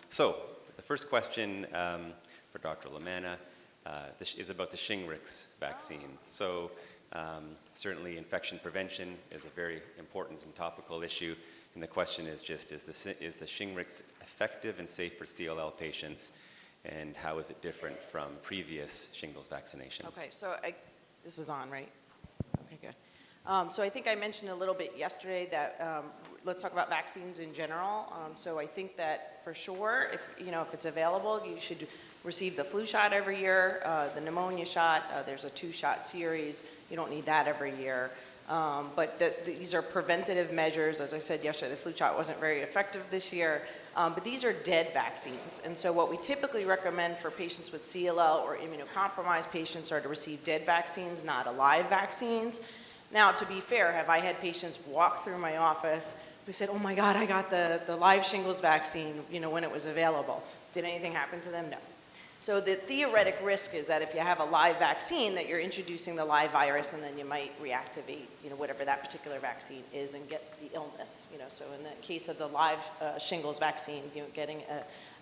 So the first question for Dr. Lamanna is about the Shingrix vaccine. So certainly infection prevention is a very important and topical issue. And the question is just, is the Shingrix effective and safe for CLL patients? And how is it different from previous shingles vaccinations? Okay, so this is on, right? Okay, good. So I think I mentioned a little bit yesterday that let's talk about vaccines in general. So I think that for sure, if it's available, you should receive the flu shot every year, the pneumonia shot. There's a 2-shot series. You don't need that every year. But these are preventative measures. As I said yesterday, the flu shot wasn't very effective this year. But these are dead vaccines. And so what we typically recommend for patients with CLL or immunocompromised patients are to receive dead vaccines, not alive vaccines. Now, to be fair, have I had patients walk through my office who said, oh my God, I got the live shingles vaccine, when it was available. Did anything happen to them? No. So the theoretic risk is that if you have a live vaccine, that you're introducing the live virus and then you might reactivate, whatever that particular vaccine is and get the illness. So in the case of the live shingles vaccine, getting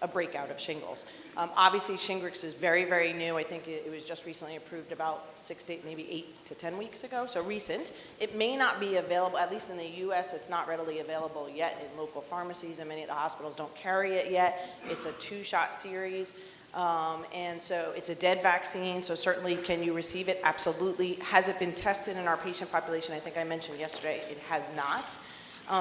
a breakout of shingles. Obviously, Shingrix is very, very new. I think it was just recently approved about 6 to maybe 8 to 10 weeks ago, so recent. It may not be available, at least in the U.S., it's not readily available yet in local pharmacies, and many of the hospitals don't carry it yet. It's a 2-shot series. And so it's a dead vaccine, so certainly can you receive it? Absolutely. Has it been tested in our patient population? I think I mentioned yesterday it has not.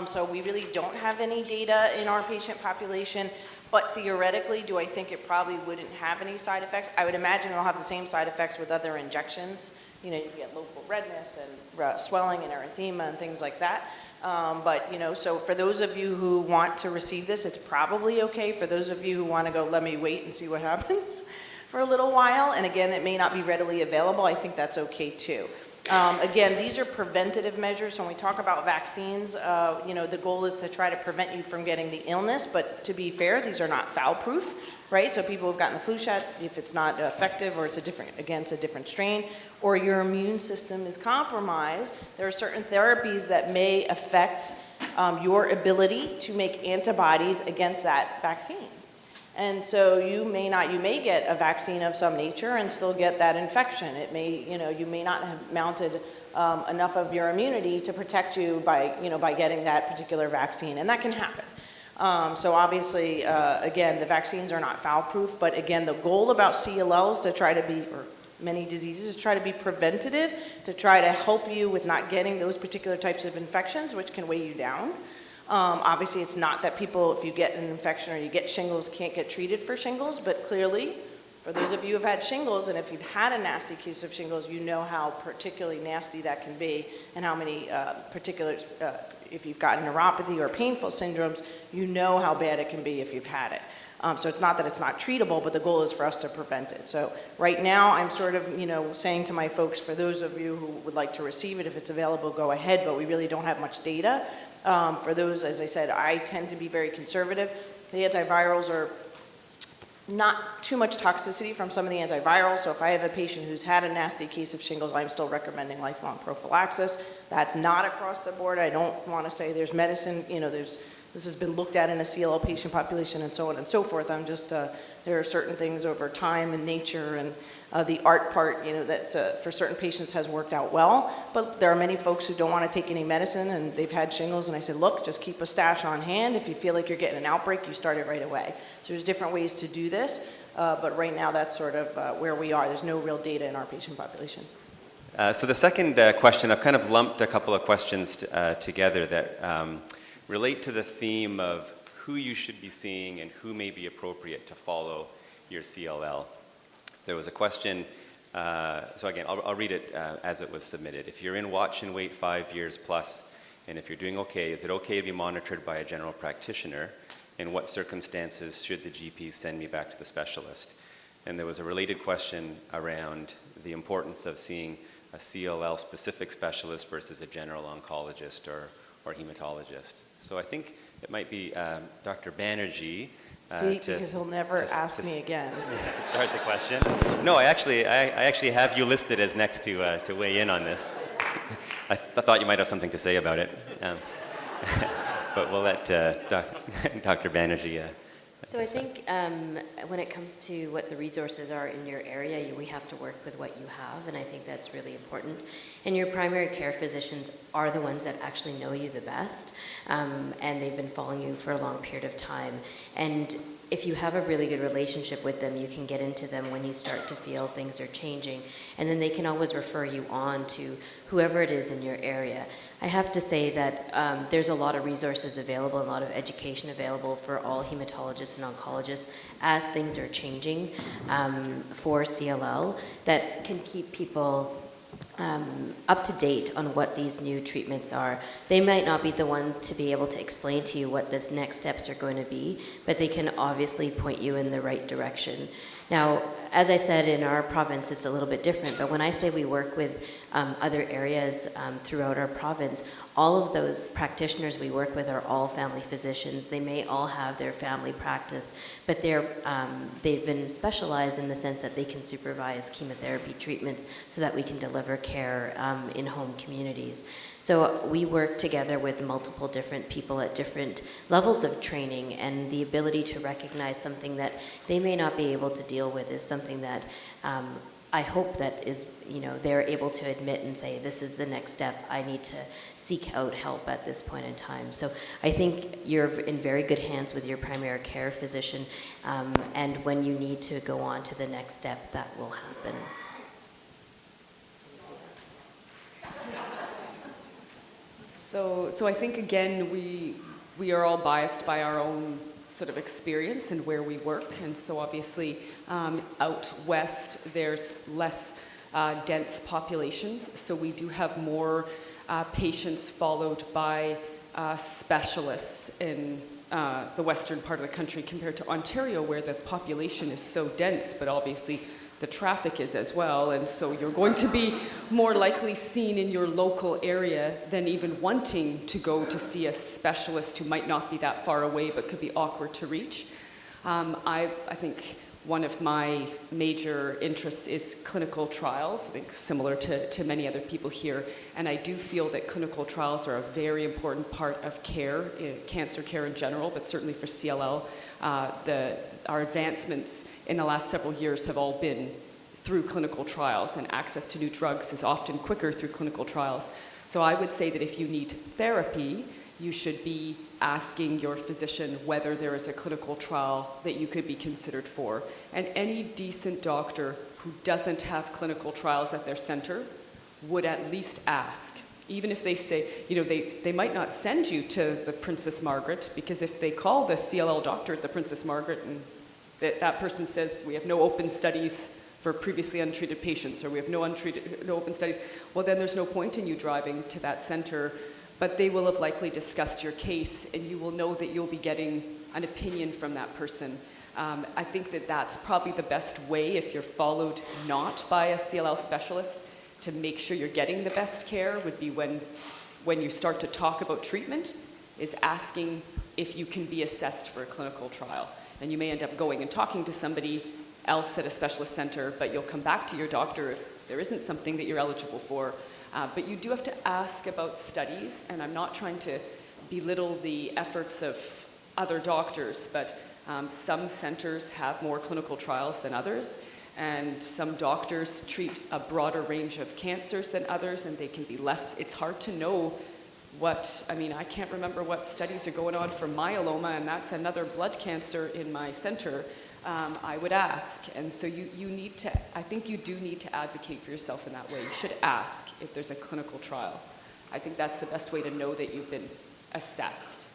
So we really don't have any data in our patient population, but theoretically, do I think it probably wouldn't have any side effects? I would imagine it'll have the same side effects with other injections. You get local redness and swelling and erythema and things like that. But so for those of you who want to receive this, it's probably okay. For those of you who want to go, let me wait and see what happens for a little while, and again, it may not be readily available, I think that's okay too. Again, these are preventative measures. So when we talk about vaccines, the goal is to try to prevent you from getting the illness, but to be fair, these are not foul-proof, right? So people who've gotten the flu shot, if it's not effective or it's a different strain, or your immune system is compromised, there are certain therapies that may affect your ability to make antibodies against that vaccine. And so you may get a vaccine of some nature and still get that infection. It may, you may not have mounted enough of your immunity to protect you by getting that particular vaccine, and that can happen. So obviously, again, the vaccines are not foul-proof, but again, the goal about CLL is to try to be, or many diseases, is try to be preventative, to try to help you with not getting those particular types of infections, which can weigh you down. Obviously, it's not that people, if you get an infection or you get shingles, can't get treated for shingles, but clearly, for those of you who have had shingles, and if you've had a nasty case of shingles, you know how particularly nasty that can be, and how many if you've got neuropathy or painful syndromes, you know how bad it can be if you've had it. So it's not that it's not treatable, but the goal is for us to prevent it. So right now, I'm sort of, saying to my folks, for those of you who would like to receive it, if it's available, go ahead, but we really don't have much data. For those, as I said, I tend to be very conservative. The antivirals are not too much toxicity from some of the antivirals. So if I have a patient who's had a nasty case of shingles, I'm still recommending lifelong prophylaxis. That's not across the board. I don't want to say there's medicine, this has been looked at in a CLL patient population and so on and so forth. I'm just, there are certain things over time and nature and the art part, that for certain patients has worked out well. But there are many folks who don't want to take any medicine and they've had shingles, and I said, look, just keep a stash on hand. If you feel like you're getting an outbreak, you start it right away. So there's different ways to do this, but right now that's sort of where we are. There's no real data in our patient population. So the second question, I've kind of lumped a couple of questions together that relate to the theme of who you should be seeing and who may be appropriate to follow your CLL. There was a question, so again, I'll read it as it was submitted. If you're in watch and wait 5 years plus, and if you're doing okay, is it okay to be monitored by a general practitioner? In what circumstances should the GP send me back to the specialist? And there was a related question around the importance of seeing a CLL specific specialist versus a general oncologist or hematologist. So I think it might be Dr. Banerjee. Because he'll never ask me again. To start the question. No, I actually have you listed as next to weigh in on this. I thought you might have something to say about it. But we'll let Dr. Banerjee So I think when it comes to what the resources are in your area, we have to work with what you have, and I think that's really important. And your primary care physicians are the ones that actually know you the best, and they've been following you for a long period of time. And if you have a really good relationship with them, you can get into them when you start to feel things are changing, and then they can always refer you on to whoever it is in your area. I have to say that there's a lot of resources available, a lot of education available for all hematologists and oncologists as things are changing for CLL that can keep people up to date on what these new treatments are. They might not be the one to be able to explain to you what the next steps are going to be, but they can obviously point you in the right direction. Now, as I said, in our province, it's a little bit different, but when I say we work with other areas throughout our province, all of those practitioners we work with are all family physicians. They may all have their family practice, but they've been specialized in the sense that they can supervise chemotherapy treatments so that we can deliver care in home communities. So we work together with multiple different people at different levels of training, and the ability to recognize something that they may not be able to deal with is something that I hope that is, they're able to admit and say, this is the next step. I need to seek out help at this point in time. So I think you're in very good hands with your primary care physician, and when you need to go on to the next step, that will happen. So I think, again, we are all biased by our own sort of experience and where we work. And so obviously out west, there's less dense populations. So we do have more patients followed by specialists in the western part of the country compared to Ontario, where the population is so dense, but obviously the traffic is as well, and so you're going to be more likely seen in your local area than even wanting to go to see a specialist who might not be that far away but could be awkward to reach. I think one of my major interests is clinical trials, I think similar to many other people here, and I do feel that clinical trials are a very important part of care, cancer care in general, but certainly for CLL. Our advancements in the last several years have all been through clinical trials, and access to new drugs is often quicker through clinical trials. So I would say that if you need therapy, you should be asking your physician whether there is a clinical trial that you could be considered for. And any decent doctor who doesn't have clinical trials at their center would at least ask. Even if they say, they might not send you to the Princess Margaret, because if they call the CLL doctor at the Princess Margaret and that person says, we have no open studies for previously untreated patients, or we have no open studies, well, then there's no point in you driving to that center. But they will have likely discussed your case, and you will know that you'll be getting an opinion from that person. I think that that's probably the best way, if you're followed not by a CLL specialist, to make sure you're getting the best care, would be when you start to talk about treatment, is asking if you can be assessed for a clinical trial. And you may end up going and talking to somebody else at a specialist center, but you'll come back to your doctor if there isn't something that you're eligible for. But you do have to ask about studies, and I'm not trying to belittle the efforts of other doctors, but some centers have more clinical trials than others, and some doctors treat a broader range of cancers than others, and they can be less, it's hard to know I can't remember what studies are going on for myeloma, and that's another blood cancer in my center. I would ask, and so you need to, I think you do need to advocate for yourself in that way. You should ask if there's a clinical trial. I think that's the best way to know that you've been assessed.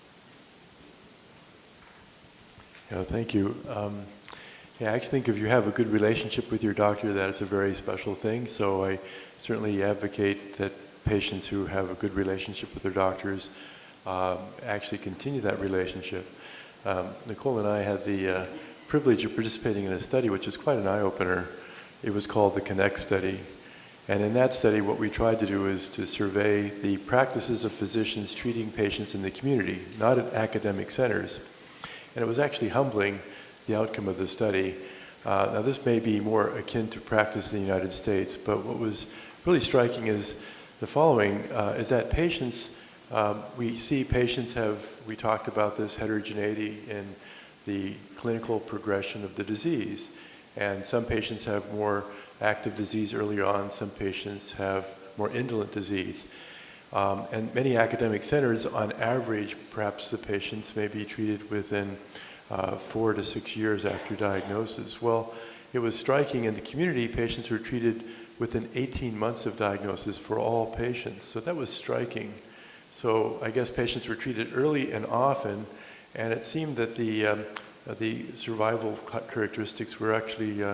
Yeah, thank you. I actually think if you have a good relationship with your doctor, that it's a very special thing. So I certainly advocate that patients who have a good relationship with their doctors actually continue that relationship. Nicole and I had the privilege of participating in a study which was quite an eye-opener. It was called the CONNECT study. And in that study, what we tried to do is to survey the practices of physicians treating patients in the community, not at academic centers. And it was actually humbling, the outcome of the study. Now this may be more akin to practice in the United States, but what was really striking is the following, is that patients, we see patients have, we talked about this heterogeneity in the clinical progression of the disease. And some patients have more active disease early on, some patients have more indolent disease. And many academic centers, on average, perhaps the patients may be treated within 4 to 6 years after diagnosis. Well, it was striking in the community, patients were treated within 18 months of diagnosis for all patients. So that was striking. So I guess patients were treated early and often, and it seemed that the survival characteristics were actually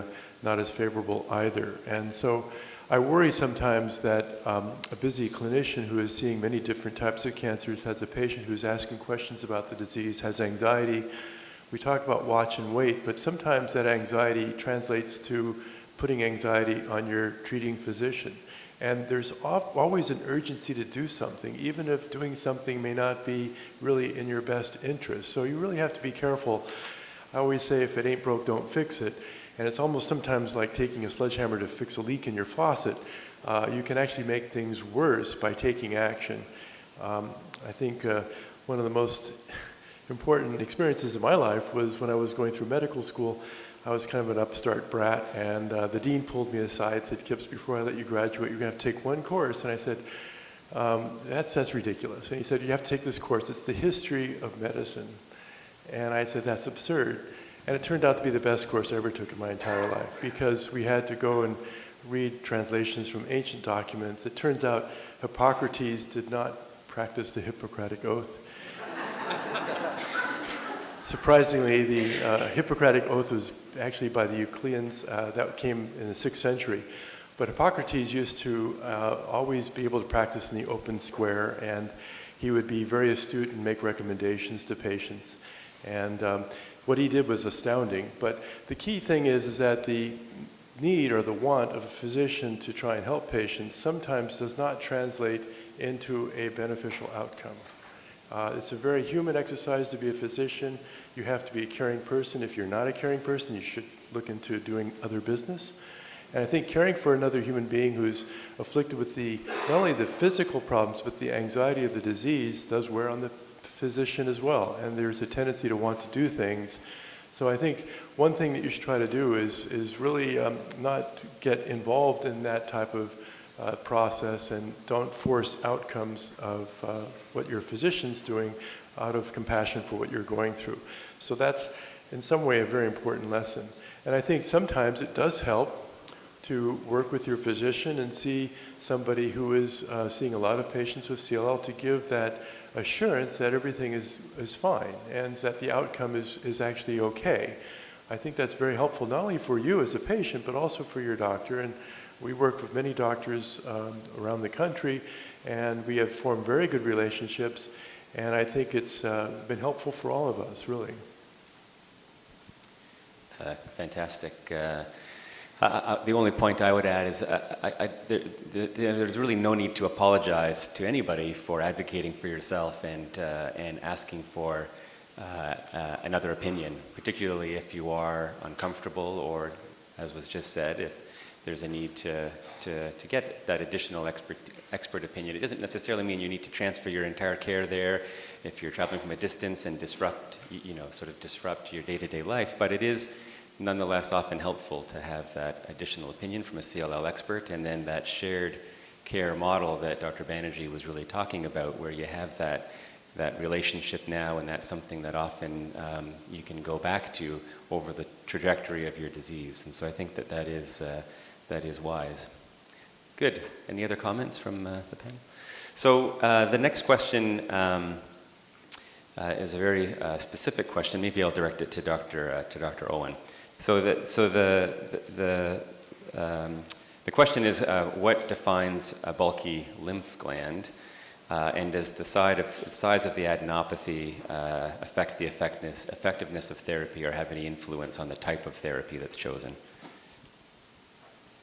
not as favorable either. And so I worry sometimes that a busy clinician who is seeing many different types of cancers has a patient who's asking questions about the disease, has anxiety. We talk about watch and wait, but sometimes that anxiety translates to putting anxiety on your treating physician. And there's always an urgency to do something, even if doing something may not be really in your best interest. So you really have to be careful. I always say, if it ain't broke, don't fix it. And it's almost sometimes like taking a sledgehammer to fix a leak in your faucet. You can actually make things worse by taking action. I think one of the most important experiences of my life was when I was going through medical school. I was kind of an upstart brat, and the dean pulled me aside and said, "Kipps, before I let you graduate, you're going to have to take one course." And I said, that's ridiculous. And he said, "You have to take this course. It's the history of medicine." And I said, "That's absurd." And it turned out to be the best course I ever took in my entire life, because we had to go and read translations from ancient documents. It turns out Hippocrates did not practice the Hippocratic Oath. Surprisingly, the Hippocratic Oath was actually by the Euclideans. That came in the 6th century. But Hippocrates used to always be able to practice in the open square, and he would be very astute and make recommendations to patients. And what he did was astounding. But the key thing is that the need or the want of a physician to try and help patients sometimes does not translate into a beneficial outcome. It's a very human exercise to be a physician. You have to be a caring person. If you're not a caring person, you should look into doing other business. And I think caring for another human being who's afflicted with not only the physical problems, but the anxiety of the disease does wear on the physician as well. And there's a tendency to want to do things. So I think one thing that you should try to do is really not get involved in that type of process, and don't force outcomes of what your physician's doing out of compassion for what you're going through. So that's in some way a very important lesson. And I think sometimes it does help to work with your physician and see somebody who is seeing a lot of patients with CLL, to give that assurance that everything is fine and that the outcome is actually okay. I think that's very helpful, not only for you as a patient, but also for your doctor. And we work with many doctors around the country, and we have formed very good relationships, and I think it's been helpful for all of us, really. It's fantastic. The only point I would add is there's really no need to apologize to anybody for advocating for yourself and asking for another opinion, particularly if you are uncomfortable, or, as was just said, if there's a need to get that additional expert opinion. It doesn't necessarily mean you need to transfer your entire care there if you're traveling from a distance and disrupt your day-to-day life, but it is nonetheless often helpful to have that additional opinion from a CLL expert, and then that shared care model that Dr. Banerjee was really talking about, where you have that relationship now, and that's something that often you can go back to over the trajectory of your disease. And so I think that is wise. Good. Any other comments from the panel? So the next question is a very specific question. Maybe I'll direct it to Dr. Owen. So the question is, what defines a bulky lymph gland, and does the size of the adenopathy affect the effectiveness of therapy, or have any influence on the type of therapy that's chosen?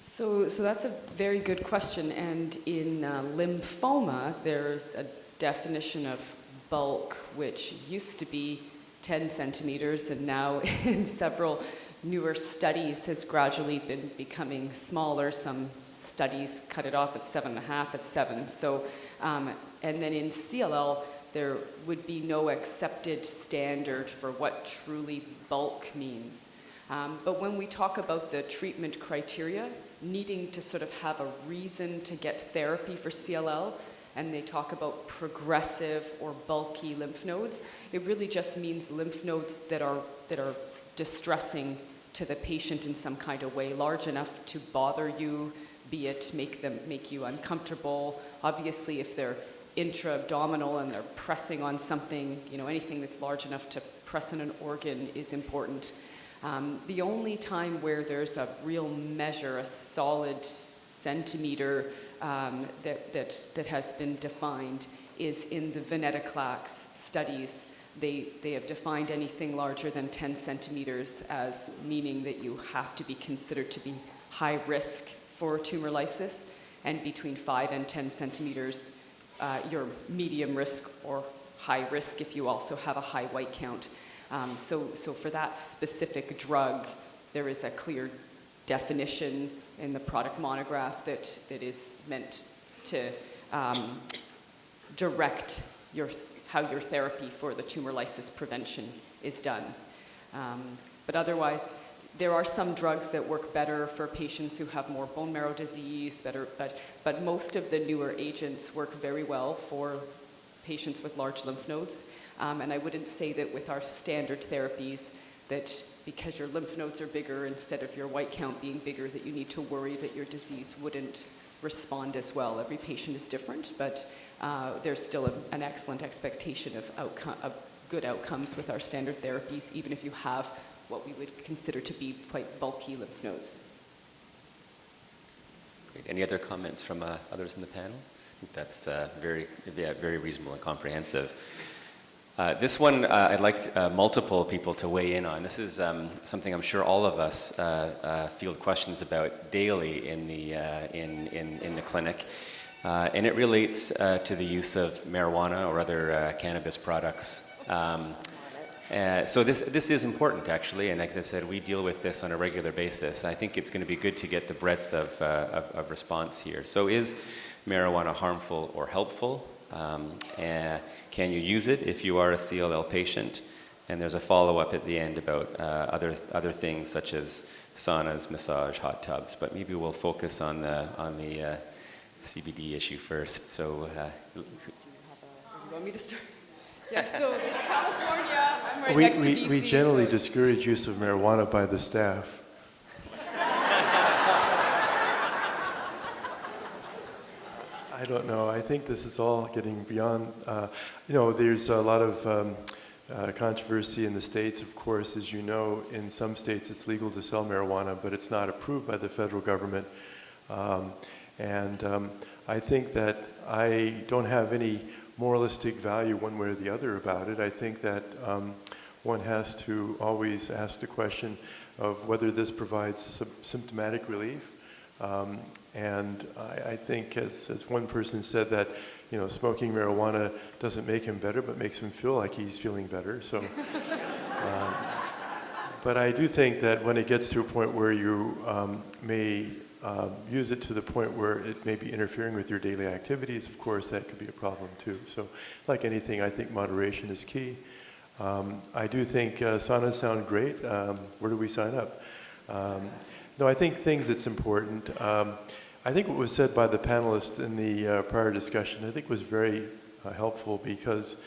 So that's a very good question, and in lymphoma, there's a definition of bulk, which used to be 10 centimeters, and now in several newer studies has gradually been becoming smaller. Some studies cut it off at 7.5, at 7. So, and then in CLL, there would be no accepted standard for what truly bulk means. But when we talk about the treatment criteria, needing to sort of have a reason to get therapy for CLL, and they talk about progressive or bulky lymph nodes, it really just means lymph nodes that are distressing to the patient in some kind of way, large enough to bother you, be it make you uncomfortable. Obviously, if they're intra-abdominal and they're pressing on something, anything that's large enough to press on an organ is important. The only time where there's a real measure, a solid centimeter that has been defined is in the venetoclax studies. They have defined anything larger than 10 centimeters as meaning that you have to be considered to be high risk for tumor lysis, and between 5 and 10 centimeters, you're medium risk or high risk if you also have a high white count. So for that specific drug, there is a clear definition in the product monograph that is meant to direct how your therapy for the tumor lysis prevention is done. But otherwise, there are some drugs that work better for patients who have more bone marrow disease, but most of the newer agents work very well for patients with large lymph nodes. And I wouldn't say that with our standard therapies that because your lymph nodes are bigger instead of your white count being bigger, that you need to worry that your disease wouldn't respond as well. Every patient is different, but there's still an excellent expectation of good outcomes with our standard therapies, even if you have what we would consider to be quite bulky lymph nodes. Great. Any other comments from others in the panel? I think that's very reasonable and comprehensive. This one I'd like multiple people to weigh in on. This is something I'm sure all of us field questions about daily in the clinic, and it relates to the use of marijuana or other cannabis products. So this is important, actually, and like I said, we deal with this on a regular basis. I think it's going to be good to get the breadth of response here. So is marijuana harmful or helpful? Can you use it if you are a CLL patient? And there's a follow-up at the end about other things such as saunas, massage, hot tubs. But maybe we'll focus on the CBD issue first. So, Do you want me to start? Yeah. So there's California. I'm right next to BC. We generally discourage use of marijuana by the staff. I don't know. I think this is all getting beyond, there's a lot of controversy in the States, of course. As you know, in some states it's legal to sell marijuana, but it's not approved by the federal government. I think that I don't have any moralistic value one way or the other about it. I think that one has to always ask the question of whether this provides symptomatic relief. I think, as one person said, that smoking marijuana doesn't make him better, but makes him feel like he's feeling better. So, but I do think that when it gets to a point where you may use it to the point where it may be interfering with your daily activities, of course, that could be a problem too. So, like anything, I think moderation is key. I do think saunas sound great. Where do we sign up? No, I think things that's important. I think what was said by the panelists in the prior discussion, I think was very helpful, because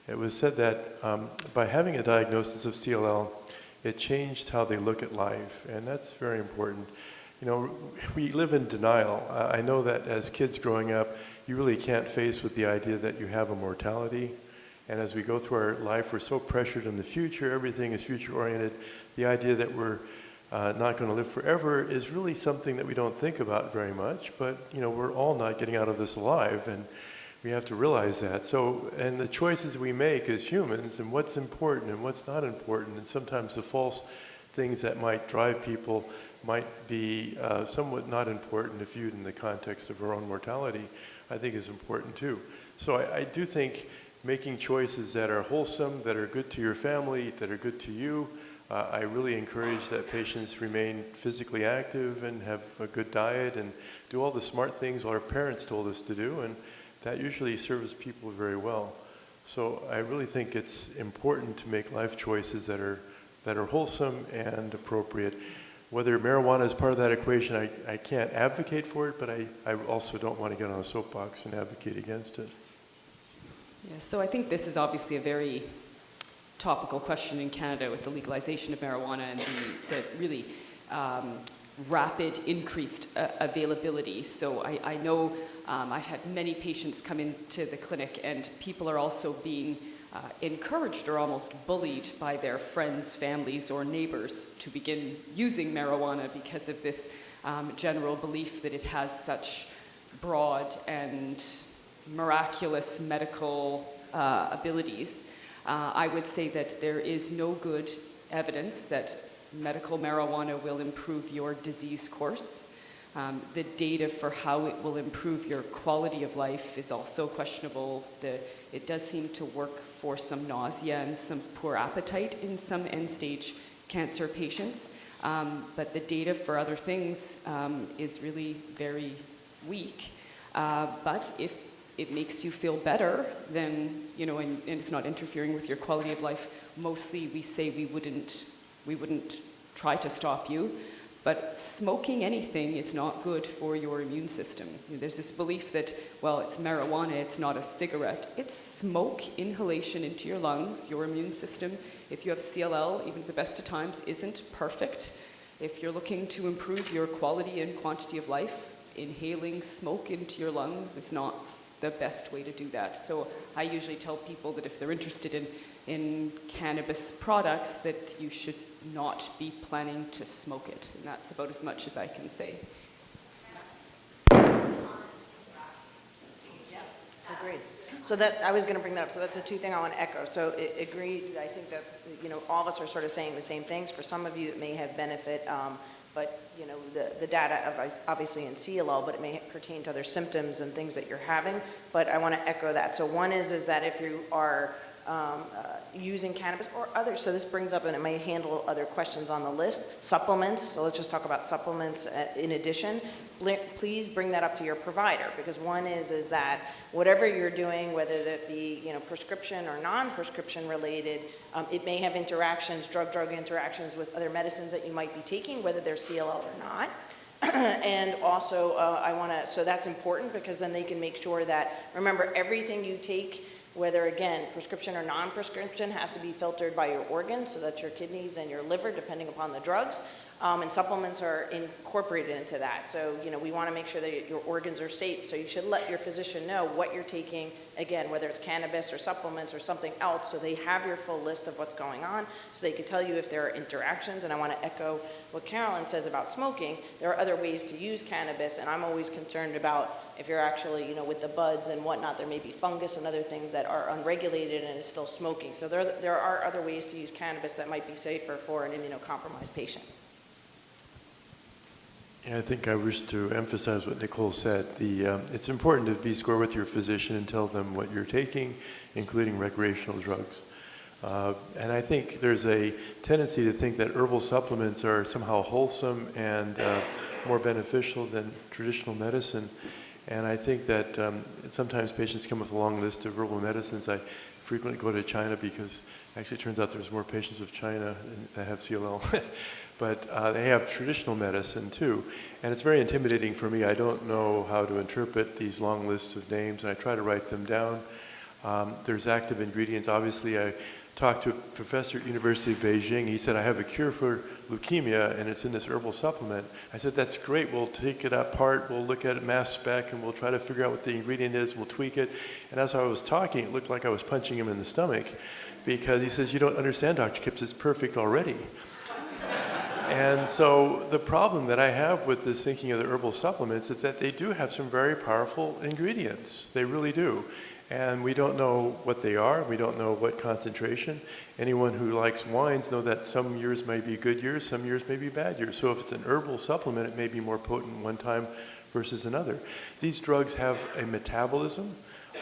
it was said that by having a diagnosis of CLL, it changed how they look at life, and that's very important. We live in denial. I know that as kids growing up, you really can't face with the idea that you have a mortality. And as we go through our life, we're so pressured in the future, everything is future-oriented. The idea that we're not going to live forever is really something that we don't think about very much, but we're all not getting out of this alive, and we have to realize that. So, and the choices we make as humans, and what's important and what's not important, and sometimes the false things that might drive people might be somewhat not important if viewed in the context of our own mortality, I think is important too. So I do think making choices that are wholesome, that are good to your family, that are good to you, I really encourage that patients remain physically active and have a good diet and do all the smart things our parents told us to do, and that usually serves people very well. So I really think it's important to make life choices that are wholesome and appropriate. Whether marijuana is part of that equation, I can't advocate for it, but I also don't want to get on a soapbox and advocate against it. Yeah, so I think this is obviously a very topical question in Canada with the legalization of marijuana and the really rapid increased availability. So I know I've had many patients come into the clinic, and people are also being encouraged or almost bullied by their friends, families, or neighbors to begin using marijuana because of this general belief that it has such broad and miraculous medical abilities. I would say that there is no good evidence that medical marijuana will improve your disease course. The data for how it will improve your quality of life is also questionable. It does seem to work for some nausea and some poor appetite in some end-stage cancer patients. But the data for other things is really very weak. But if it makes you feel better, then, and it's not interfering with your quality of life, mostly we say we wouldn't try to stop you. But smoking anything is not good for your immune system. There's this belief that, well, it's marijuana, it's not a cigarette. It's smoke inhalation into your lungs, your immune system. If you have CLL, even at the best of times, isn't perfect. If you're looking to improve your quality and quantity of life, inhaling smoke into your lungs is not the best way to do that. So I usually tell people that if they're interested in cannabis products, that you should not be planning to smoke it. And that's about as much as I can say. Agreed. So that, I was going to bring that up. So that's a two thing I want to echo. So agreed. I think that, all of us are sort of saying the same things. For some of you, it may have benefit, but, the data obviously in CLL, but it may pertain to other symptoms and things that you're having. But I want to echo that. So one is that if you are using cannabis or others, so this brings up, and it may handle other questions on the list, supplements. So let's just talk about supplements in addition. Please bring that up to your provider, because one is that whatever you're doing, whether that be prescription or non-prescription related, it may have interactions, drug interactions with other medicines that you might be taking, whether they're CLL or not. And also so that's important, because then they can make sure that, remember, everything you take, whether, again, prescription or non-prescription, has to be filtered by your organs, so that's your kidneys and your liver, depending upon the drugs. And supplements are incorporated into that. So, we want to make sure that your organs are safe. So you should let your physician know what you're taking, again, whether it's cannabis or supplements or something else, so they have your full list of what's going on, so they can tell you if there are interactions. And I want to echo what Carolyn says about smoking. There are other ways to use cannabis, and I'm always concerned about if you're actually, with the buds and whatnot, there may be fungus and other things that are unregulated and is still smoking. So there are other ways to use cannabis that might be safer for an immunocompromised patient. Yeah, I think I wish to emphasize what Nicole said. It's important to be square with your physician and tell them what you're taking, including recreational drugs. And I think there's a tendency to think that herbal supplements are somehow wholesome and more beneficial than traditional medicine. And I think that sometimes patients come with a long list of herbal medicines. I frequently go to China because actually it turns out there's more patients of China that have CLL. But they have traditional medicine too. And it's very intimidating for me. I don't know how to interpret these long lists of names, and I try to write them down. There's active ingredients. Obviously, I talked to a professor at University of Beijing. He said, I have a cure for leukemia, and it's in this herbal supplement. I said, that's great. We'll take it apart. We'll look at it mass spec, and we'll try to figure out what the ingredient is. We'll tweak it. And as I was talking, it looked like I was punching him in the stomach, because he says, you don't understand, Dr. Kipps, it's perfect already. And so the problem that I have with this thinking of the herbal supplements is that they do have some very powerful ingredients. They really do. And we don't know what they are. We don't know what concentration. Anyone who likes wines know that some years may be good years, some years may be bad years. So if it's an herbal supplement, it may be more potent one time versus another. These drugs have a metabolism,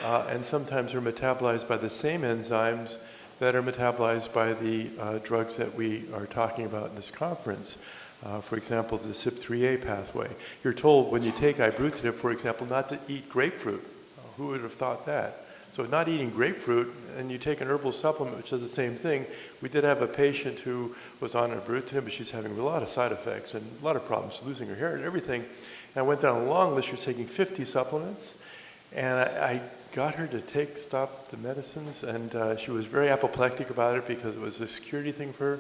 and sometimes they're metabolized by the same enzymes that are metabolized by the drugs that we are talking about in this conference. For example, the CYP3A pathway. You're told when you take ibrutinib, for example, not to eat grapefruit. Who would have thought that? So not eating grapefruit, and you take an herbal supplement which does the same thing. We did have a patient who was on ibrutinib, but she's having a lot of side effects and a lot of problems, losing her hair and everything. And I went down a long list. She was taking 50 supplements, and I got her to stop the medicines, and she was very apoplectic about it because it was a security thing for her,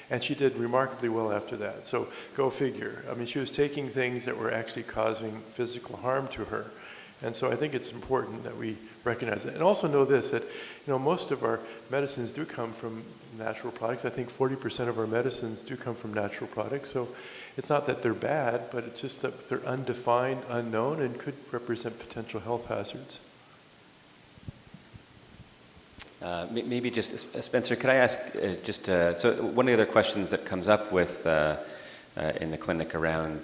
and she did remarkably well after that. So go figure. I mean, she was taking things that were actually causing physical harm to her. And so I think it's important that we recognize that. And also know this, that most of our medicines do come from natural products. I think 40% of our medicines do come from natural products. So it's not that they're bad, but it's just that they're undefined, unknown, and could represent potential health hazards. Maybe just, Spencer, could I ask so one of the other questions that comes up with in the clinic around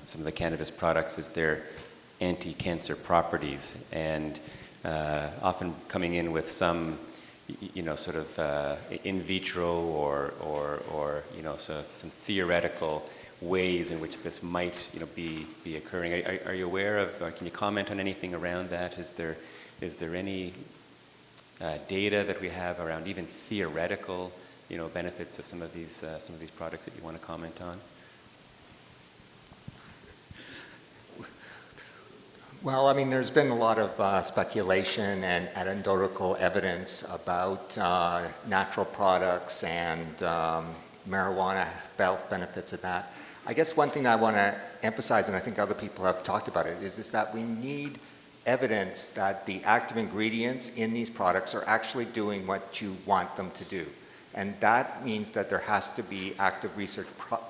some of the cannabis products is their anti-cancer properties, and often coming in with some, sort of in vitro or some theoretical ways in which this might, be occurring. Are you aware of, or can you comment on anything around that? Is there any data that we have around even theoretical, benefits of some of these products that you want to comment on? Well, I mean, there's been a lot of speculation and anecdotal evidence about natural products and marijuana health benefits of that. I guess one thing I want to emphasize, and I think other people have talked about it, is that we need evidence that the active ingredients in these products are actually doing what you want them to do. And that means that there has to be active research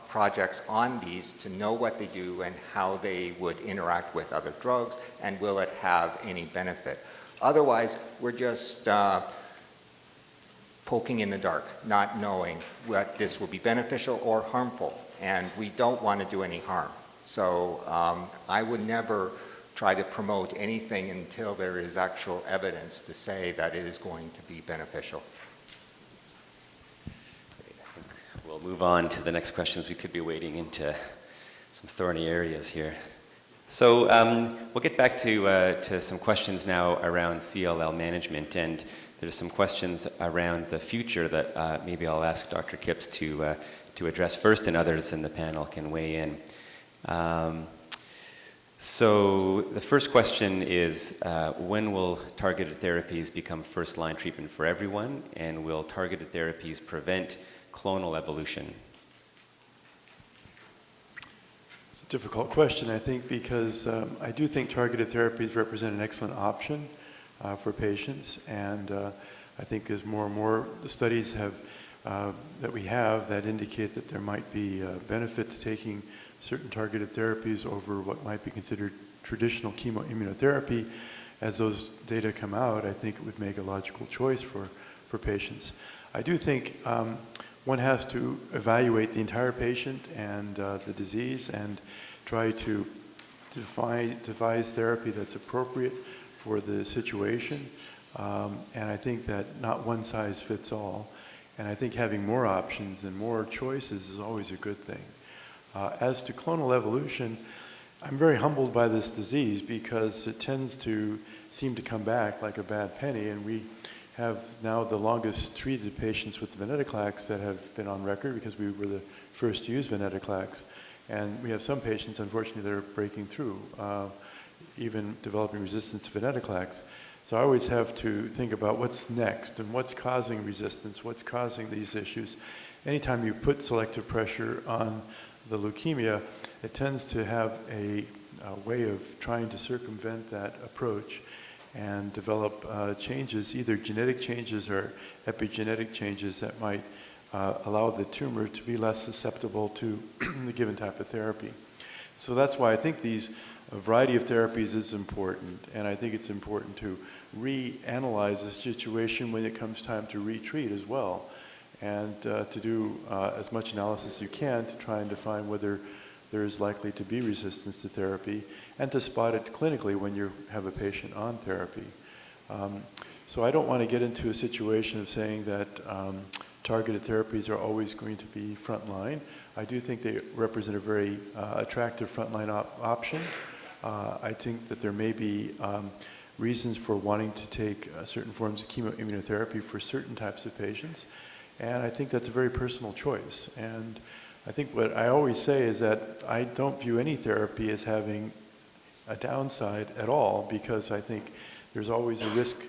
projects on these to know what they do and how they would interact with other drugs, and will it have any benefit. Otherwise, we're just poking in the dark, not knowing what this will be beneficial or harmful, and we don't want to do any harm. So I would never try to promote anything until there is actual evidence to say that it is going to be beneficial. We'll move on to the next questions. We could be wading into some thorny areas here. So we'll get back to some questions now around CLL management, and there's some questions around the future that maybe I'll ask Dr. Kipps to address first, and others in the panel can weigh in. So the first question is, when will targeted therapies become first-line treatment for everyone, and will targeted therapies prevent clonal evolution? It's a difficult question, I think, because I do think targeted therapies represent an excellent option for patients, and I think as more and more the studies that we have that indicate that there might be a benefit to taking certain targeted therapies over what might be considered traditional chemoimmunotherapy, as those data come out, I think it would make a logical choice for patients. I do think one has to evaluate the entire patient and the disease and try to devise therapy that's appropriate for the situation. And I think that not one size fits all. And I think having more options and more choices is always a good thing. As to clonal evolution, I'm very humbled by this disease because it tends to seem to come back like a bad penny, and we have now the longest treated patients with venetoclax that have been on record because we were the first to use venetoclax. And we have some patients, unfortunately, that are breaking through, even developing resistance to venetoclax. So I always have to think about what's next and what's causing resistance, what's causing these issues. Anytime you put selective pressure on the leukemia, it tends to have a way of trying to circumvent that approach and develop changes, either genetic changes or epigenetic changes that might allow the tumor to be less susceptible to the given type of therapy. So that's why I think a variety of therapies is important, and I think it's important to reanalyze the situation when it comes time to retreat as well, and to do as much analysis as you can to try and define whether there is likely to be resistance to therapy, and to spot it clinically when you have a patient on therapy. So I don't want to get into a situation of saying that targeted therapies are always going to be frontline. I do think they represent a very attractive frontline option. I think that there may be reasons for wanting to take certain forms of chemoimmunotherapy for certain types of patients. And I think that's a very personal choice. And I think what I always say is that I don't view any therapy as having a downside at all, because I think there's always a risk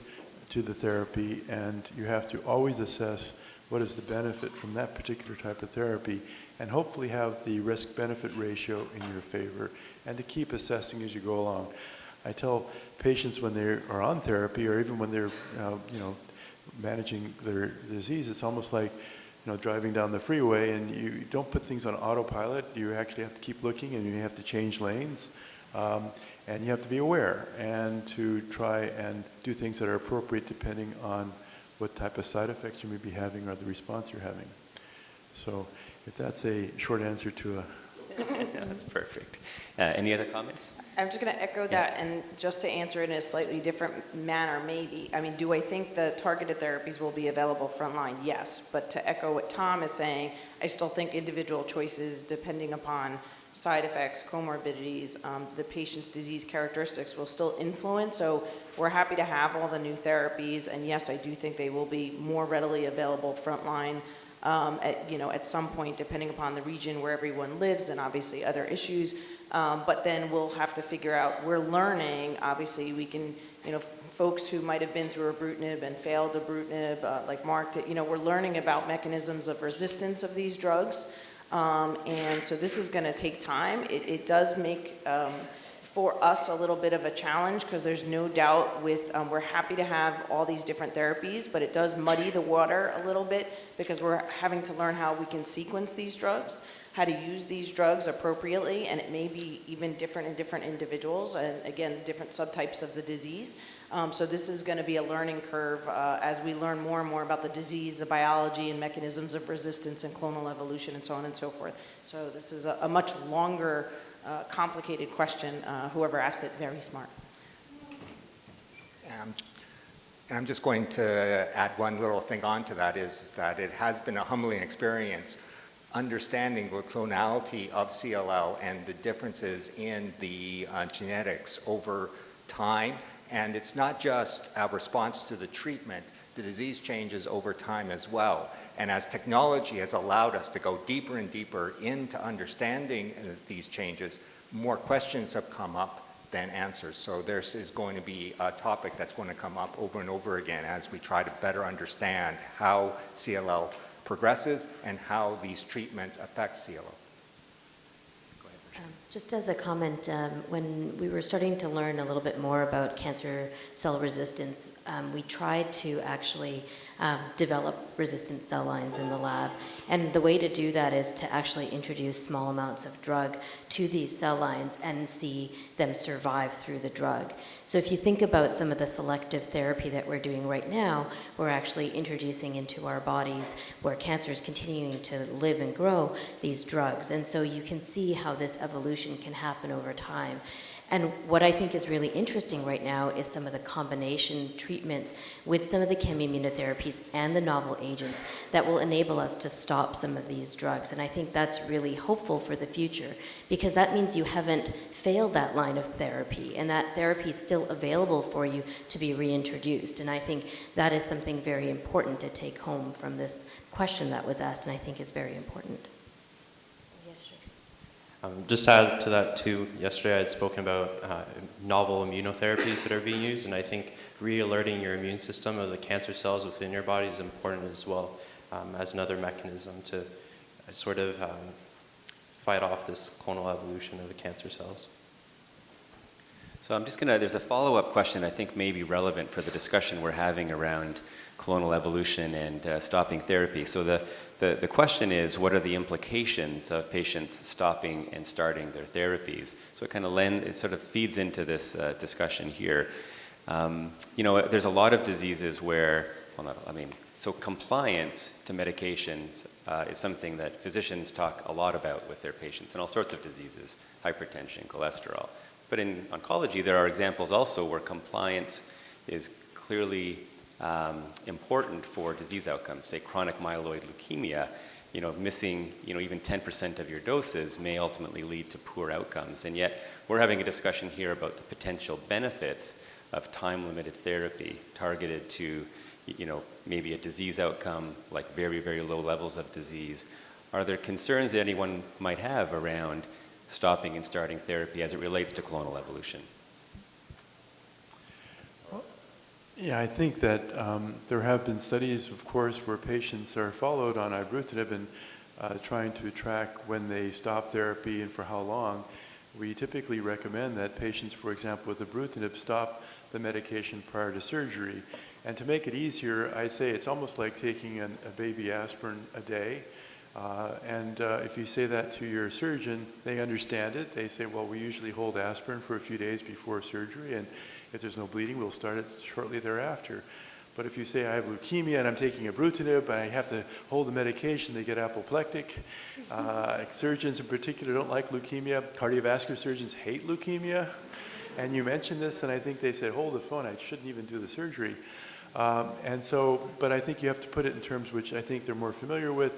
to the therapy, and you have to always assess what is the benefit from that particular type of therapy, and hopefully have the risk-benefit ratio in your favor, and to keep assessing as you go along. I tell patients when they are on therapy, or even when they're managing their disease, it's almost like driving down the freeway, and you don't put things on autopilot. You actually have to keep looking, and you have to change lanes, and you have to be aware and to try and do things that are appropriate depending on what type of side effects you may be having or the response you're having. So if that's a short answer to a... Yeah, that's perfect. Any other comments? I'm just going to echo that, and just to answer it in a slightly different manner, maybe. I mean, do I think the targeted therapies will be available frontline? Yes. But to echo what Tom is saying, I still think individual choices, depending upon side effects, comorbidities, the patient's disease characteristics, will still influence. So we're happy to have all the new therapies, and yes, I do think they will be more readily available frontline at some point, depending upon the region where everyone lives and obviously other issues. But then we'll have to figure out, we're learning, obviously we can, folks who might have been through ibrutinib and failed ibrutinib, like Mark did, we're learning about mechanisms of resistance of these drugs. And so this is going to take time. It does make, for us, a little bit of a challenge, because there's no doubt we're happy to have all these different therapies, but it does muddy the water a little bit, because we're having to learn how we can sequence these drugs, how to use these drugs appropriately, and it may be even different in different individuals, and again, different subtypes of the disease. So this is going to be a learning curve as we learn more and more about the disease, the biology and mechanisms of resistance and clonal evolution and so on and so forth. So this is a much longer, complicated question. Whoever asked it, very smart. And I'm just going to add one little thing onto that, is that it has been a humbling experience understanding the clonality of CLL and the differences in the genetics over time. And it's not just a response to the treatment, the disease changes over time as well. And as technology has allowed us to go deeper and deeper into understanding these changes, more questions have come up than answers. So this is going to be a topic that's going to come up over and over again as we try to better understand how CLL progresses and how these treatments affect CLL. Just as a comment, when we were starting to learn a little bit more about cancer cell resistance, we tried to actually develop resistant cell lines in the lab. And the way to do that is to actually introduce small amounts of drug to these cell lines and see them survive through the drug. So if you think about some of the selective therapy that we're doing right now, we're actually introducing into our bodies, where cancer is continuing to live and grow, these drugs. And so you can see how this evolution can happen over time. And what I think is really interesting right now is some of the combination treatments with some of the chemoimmunotherapies and the novel agents that will enable us to stop some of these drugs. And I think that's really hopeful for the future, because that means you haven't failed that line of therapy, and that therapy is still available for you to be reintroduced. And I think that is something very important to take home from this question that was asked, and I think is very important. Just to add to that too, yesterday I had spoken about novel immunotherapies that are being used, and I think re-alerting your immune system of the cancer cells within your body is important as well, as another mechanism to sort of fight off this clonal evolution of the cancer cells. So I'm just there's a follow-up question I think may be relevant for the discussion we're having around clonal evolution and stopping therapy. So the question is, what are the implications of patients stopping and starting their therapies? So it sort of feeds into this discussion here. There's a lot of diseases where, so compliance to medications is something that physicians talk a lot about with their patients in all sorts of diseases, hypertension, cholesterol. But in oncology, there are examples also where compliance is clearly important for disease outcomes. Say chronic myeloid leukemia, missing even 10% of your doses may ultimately lead to poor outcomes. And yet we're having a discussion here about the potential benefits of time-limited therapy targeted to, maybe a disease outcome, like very, very low levels of disease. Are there concerns that anyone might have around stopping and starting therapy as it relates to clonal evolution? Yeah, I think that there have been studies, of course, where patients are followed on ibrutinib and trying to track when they stop therapy and for how long. We typically recommend that patients, for example, with ibrutinib, stop the medication prior to surgery. And to make it easier, I say it's almost like taking a baby aspirin a day. If you say that to your surgeon, they understand it. They say, well, we usually hold aspirin for a few days before surgery, and if there's no bleeding, we'll start it shortly thereafter. But if you say, I have leukemia and I'm taking ibrutinib, and I have to hold the medication, they get apoplectic. Surgeons in particular don't like leukemia. Cardiovascular surgeons hate leukemia. And you mentioned this, and I think they said, hold the phone, I shouldn't even do the surgery. But I think you have to put it in terms which I think they're more familiar with.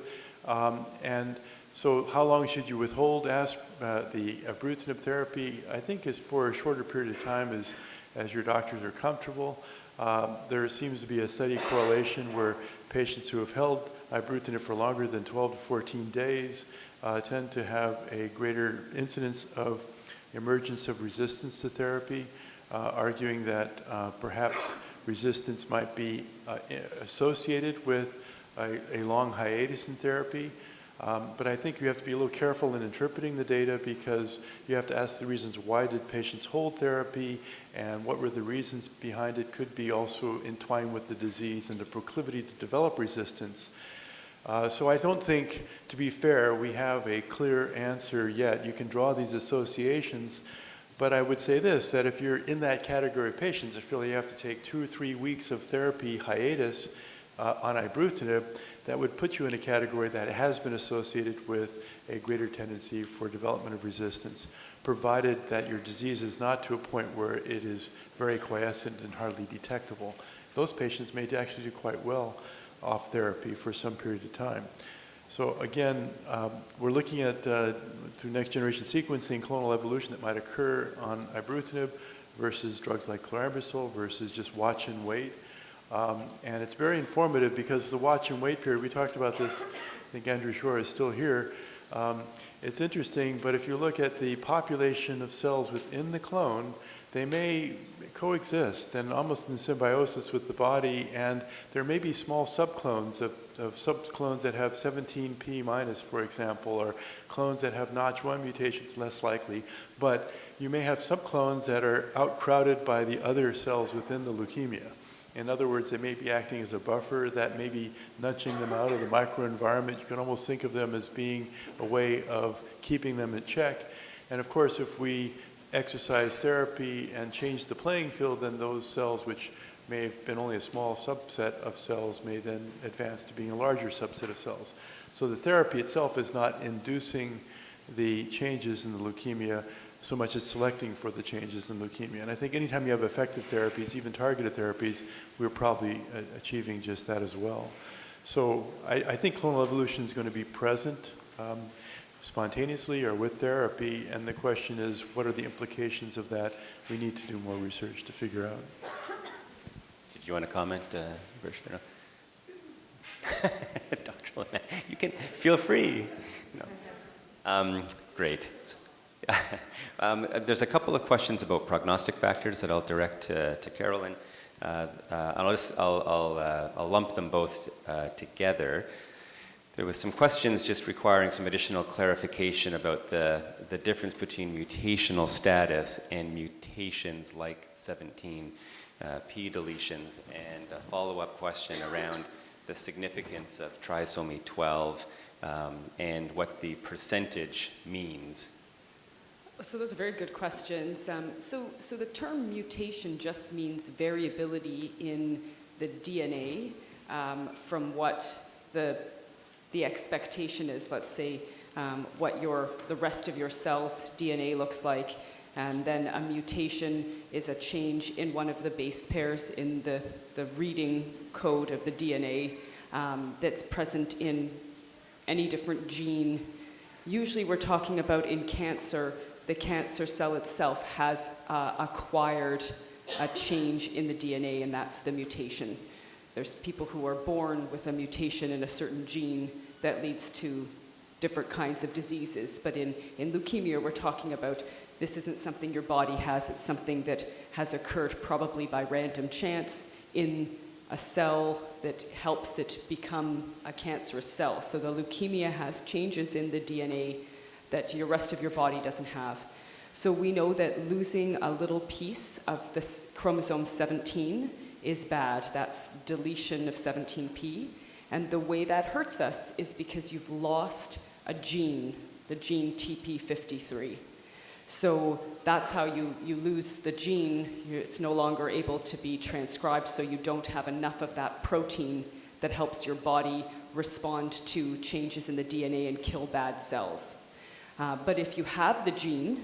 So how long should you withhold the ibrutinib therapy? I think is for a shorter period of time as your doctors are comfortable. There seems to be a steady correlation where patients who have held ibrutinib for longer than 12 to 14 days tend to have a greater incidence of emergence of resistance to therapy, arguing that perhaps resistance might be associated with a long hiatus in therapy. But I think you have to be a little careful in interpreting the data, because you have to ask the reasons why did patients hold therapy and what were the reasons behind it could be also entwined with the disease and the proclivity to develop resistance. So I don't think, to be fair, we have a clear answer yet. You can draw these associations, but I would say this, that if you're in that category of patients, if you have to take 2 or 3 weeks of therapy hiatus on ibrutinib, that would put you in a category that has been associated with a greater tendency for development of resistance, provided that your disease is not to a point where it is very quiescent and hardly detectable. Those patients may actually do quite well off therapy for some period of time. So again, we're looking at, through next generation sequencing, clonal evolution that might occur on ibrutinib versus drugs like chlorambucil versus just watch and wait. And it's very informative because the watch and wait period, we talked about this, I think Andrew Shore is still here. It's interesting, but if you look at the population of cells within the clone, they may coexist and almost in symbiosis with the body, and there may be small subclones of subclones that have 17p minus, for example, or clones that have Notch1 mutations, less likely, but you may have subclones that are outcrowded by the other cells within the leukemia. In other words, they may be acting as a buffer that may be nudging them out of the microenvironment. You can almost think of them as being a way of keeping them in check. And of course, if we exercise therapy and change the playing field, then those cells, which may have been only a small subset of cells, may then advance to being a larger subset of cells. So the therapy itself is not inducing the changes in the leukemia so much as selecting for the changes in leukemia. And I think anytime you have effective therapies, even targeted therapies, we're probably achieving just that as well. So I think clonal evolution is going to be present spontaneously or with therapy, and the question is, what are the implications of that? We need to do more research to figure out. Did you want to comment, Virginia? Dr. Lynette, you can feel free. No. Great. There's a couple of questions about prognostic factors that I'll direct to Carolyn. I'll lump them both together. There was some questions just requiring some additional clarification about the difference between mutational status and mutations like 17p deletions, and a follow-up question around the significance of trisomy 12 and what the percentage means. So those are very good questions. So the term mutation just means variability in the DNA from what the expectation is. Let's say what the rest of your cell's DNA looks like, and then a mutation is a change in one of the base pairs in the reading code of the DNA that's present in any different gene. Usually we're talking about in cancer, the cancer cell itself has acquired a change in the DNA, and that's the mutation. There's people who are born with a mutation in a certain gene that leads to different kinds of diseases. But in leukemia, we're talking about this isn't something your body has, it's something that has occurred probably by random chance in a cell that helps it become a cancerous cell. So the leukemia has changes in the DNA that the rest of your body doesn't have. So we know that losing a little piece of this chromosome 17 is bad. That's deletion of 17p. And the way that hurts us is because you've lost a gene, the gene TP53. So that's how you lose the gene. It's no longer able to be transcribed, so you don't have enough of that protein that helps your body respond to changes in the DNA and kill bad cells. But if you have the gene,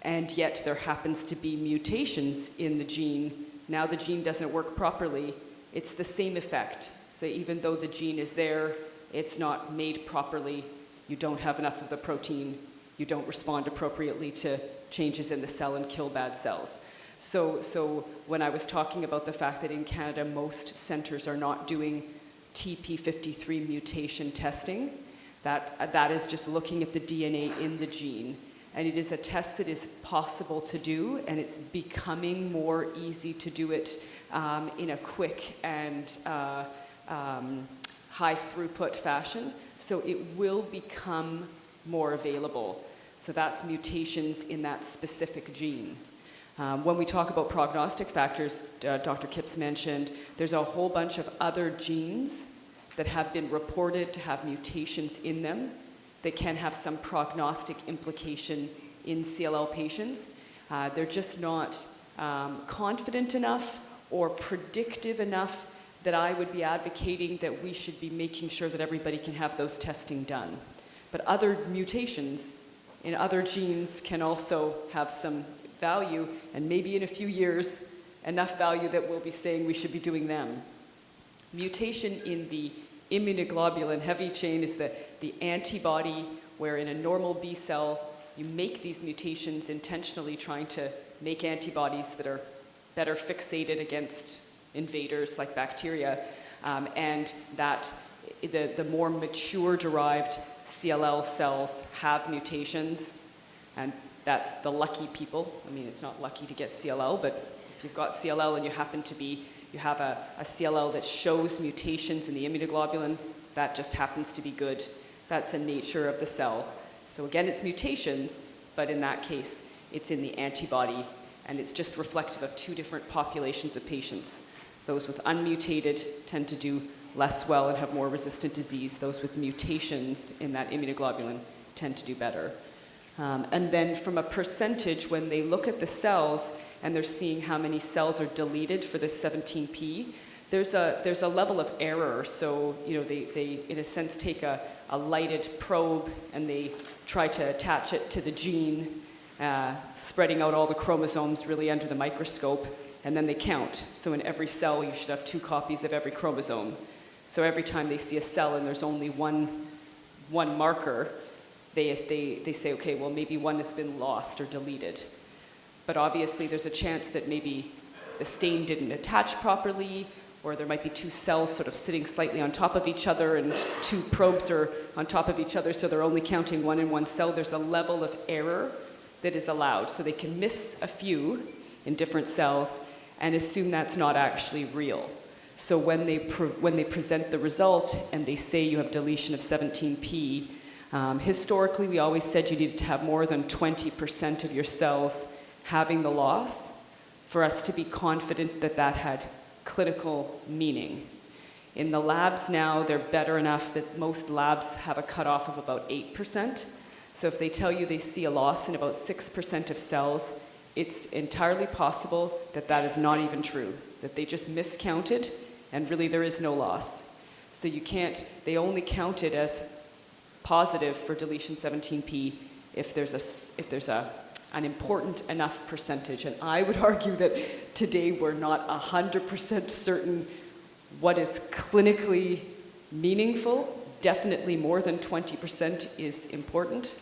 and yet there happens to be mutations in the gene, now the gene doesn't work properly, it's the same effect. So even though the gene is there, it's not made properly, you don't have enough of the protein, you don't respond appropriately to changes in the cell and kill bad cells. So when I was talking about the fact that in Canada most centers are not doing TP53 mutation testing, that is just looking at the DNA in the gene. And it is a test that is possible to do, and it's becoming more easy to do it in a quick and high throughput fashion. So it will become more available. So that's mutations in that specific gene. When we talk about prognostic factors, Dr. Kipps mentioned, there's a whole bunch of other genes that have been reported to have mutations in them that can have some prognostic implication in CLL patients. They're just not confident enough or predictive enough that I would be advocating that we should be making sure that everybody can have those testing done. But other mutations in other genes can also have some value, and maybe in a few years, enough value that we'll be saying we should be doing them. Mutation in the immunoglobulin heavy chain is the antibody where in a normal B cell, you make these mutations intentionally trying to make antibodies that are better fixated against invaders like bacteria, and that the more mature derived CLL cells have mutations, and that's the lucky people. I mean, it's not lucky to get CLL, but if you've got CLL and you have a CLL that shows mutations in the immunoglobulin, that just happens to be good. That's the nature of the cell. So again, it's mutations, but in that case, it's in the antibody, and it's just reflective of two different populations of patients. Those with unmutated tend to do less well and have more resistant disease. Those with mutations in that immunoglobulin tend to do better. And then from a percentage, when they look at the cells and they're seeing how many cells are deleted for this 17p, there's a level of error. So, they in a sense take a lighted probe and they try to attach it to the gene, spreading out all the chromosomes really under the microscope, and then they count. So in every cell, you should have 2 copies of every chromosome. So every time they see a cell and there's only one marker, they say, okay, well, maybe one has been lost or deleted. But obviously, there's a chance that maybe the stain didn't attach properly, or there might be 2 cells sort of sitting slightly on top of each other, and 2 probes are on top of each other, so they're only counting 1 in one cell. There's a level of error that is allowed. So they can miss a few in different cells and assume that's not actually real. So when they present the result and they say you have deletion of 17p, historically we always said you needed to have more than 20% of your cells having the loss for us to be confident that that had clinical meaning. In the labs now, they're better enough that most labs have a cutoff of about 8%. So if they tell you they see a loss in about 6% of cells, it's entirely possible that that is not even true, that they just miscounted and really there is no loss. So they only count it as positive for deletion 17p if there's an important enough percentage. And I would argue that today we're not 100% certain what is clinically meaningful. Definitely more than 20% is important.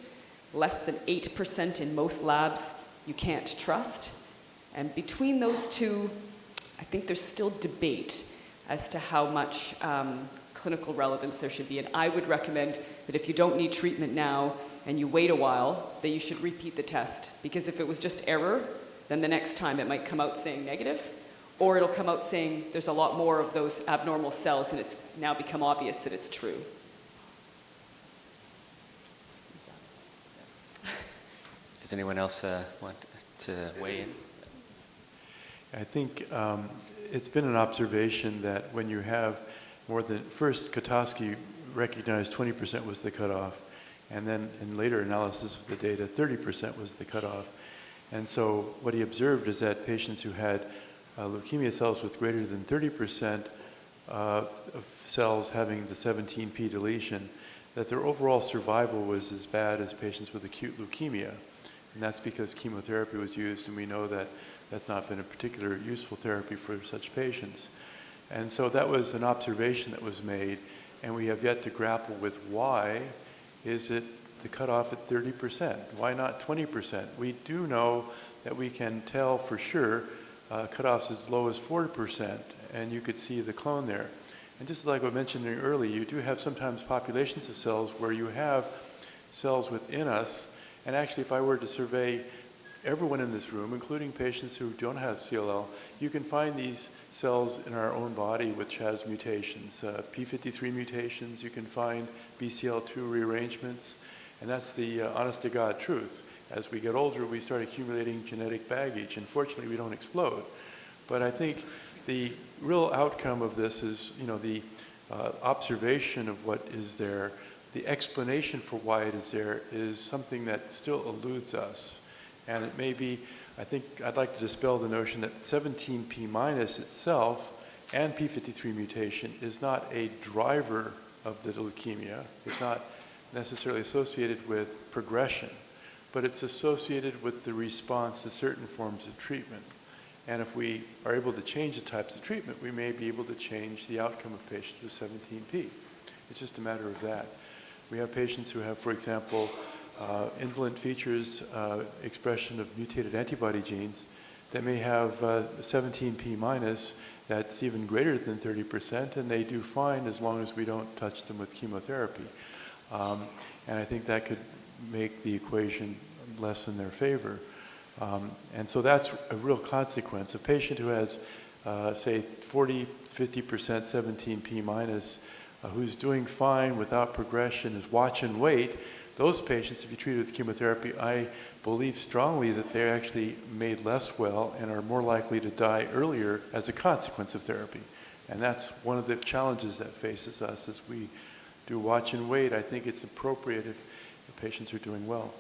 Less than 8% in most labs you can't trust. And between those two, I think there's still debate as to how much clinical relevance there should be. And I would recommend that if you don't need treatment now and you wait a while, that you should repeat the test. Because if it was just error, then the next time it might come out saying negative, or it'll come out saying there's a lot more of those abnormal cells and it's now become obvious that it's true. Does anyone else want to weigh in? I think it's been an observation that when you have more than, first Kotowski recognized 20% was the cutoff, and then in later analysis of the data, 30% was the cutoff. And so what he observed is that patients who had leukemia cells with greater than 30% of cells having the 17p deletion, that their overall survival was as bad as patients with acute leukemia. And that's because chemotherapy was used, and we know that that's not been a particular useful therapy for such patients. And so that was an observation that was made, and we have yet to grapple with why is it the cutoff at 30%? Why not 20%? We do know that we can tell for sure cutoffs as low as 4%, and you could see the clone there. And just like I mentioned earlier, you do have sometimes populations of cells where you have cells within us, and actually if I were to survey everyone in this room, including patients who don't have CLL, you can find these cells in our own body which has mutations, p53 mutations, you can find BCL2 rearrangements, and that's the honest-to-God truth. As we get older, we start accumulating genetic baggage, and fortunately we don't explode. But I think the real outcome of this is, the observation of what is there. The explanation for why it is there is something that still eludes us. And it may be, I think I'd like to dispel the notion that 17p minus itself and p53 mutation is not a driver of the leukemia. It's not necessarily associated with progression, but it's associated with the response to certain forms of treatment. And if we are able to change the types of treatment, we may be able to change the outcome of patients with 17p. It's just a matter of that. We have patients who have, for example, indolent features, expression of mutated antibody genes that may have 17p minus that's even greater than 30%, and they do fine as long as we don't touch them with chemotherapy. And I think that could make the equation less in their favor. And so that's a real consequence. A patient who has, say, 40, 50% 17p minus, who's doing fine without progression, is watch and wait, those patients, if you treat with chemotherapy, I believe strongly that they're actually made less well and are more likely to die earlier as a consequence of therapy. And that's one of the challenges that faces us as we do watch and wait. I think it's appropriate if the patients are doing well.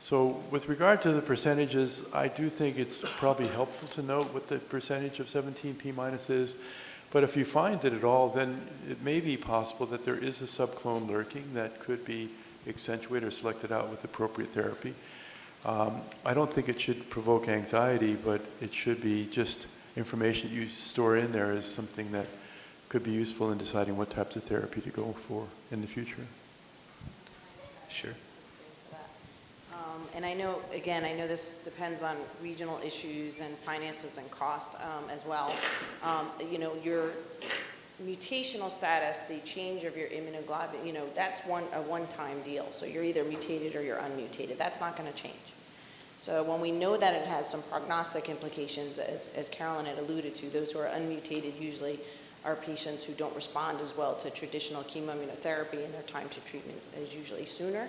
So with regard to the percentages, I do think it's probably helpful to note what the percentage of 17p minus is. But if you find it at all, then it may be possible that there is a subclone lurking that could be accentuated or selected out with appropriate therapy. I don't think it should provoke anxiety, but it should be just information that you store in there as something that could be useful in deciding what types of therapy to go for in the future. Sure. And I know, again, I know this depends on regional issues and finances and cost as well. Your mutational status, the change of your immunoglobulin, that's a one-time deal. So you're either mutated or you're unmutated. That's not going to change. So when we know that it has some prognostic implications, as Carolyn had alluded to, those who are unmutated usually are patients who don't respond as well to traditional chemoimmunotherapy, and their time to treatment is usually sooner.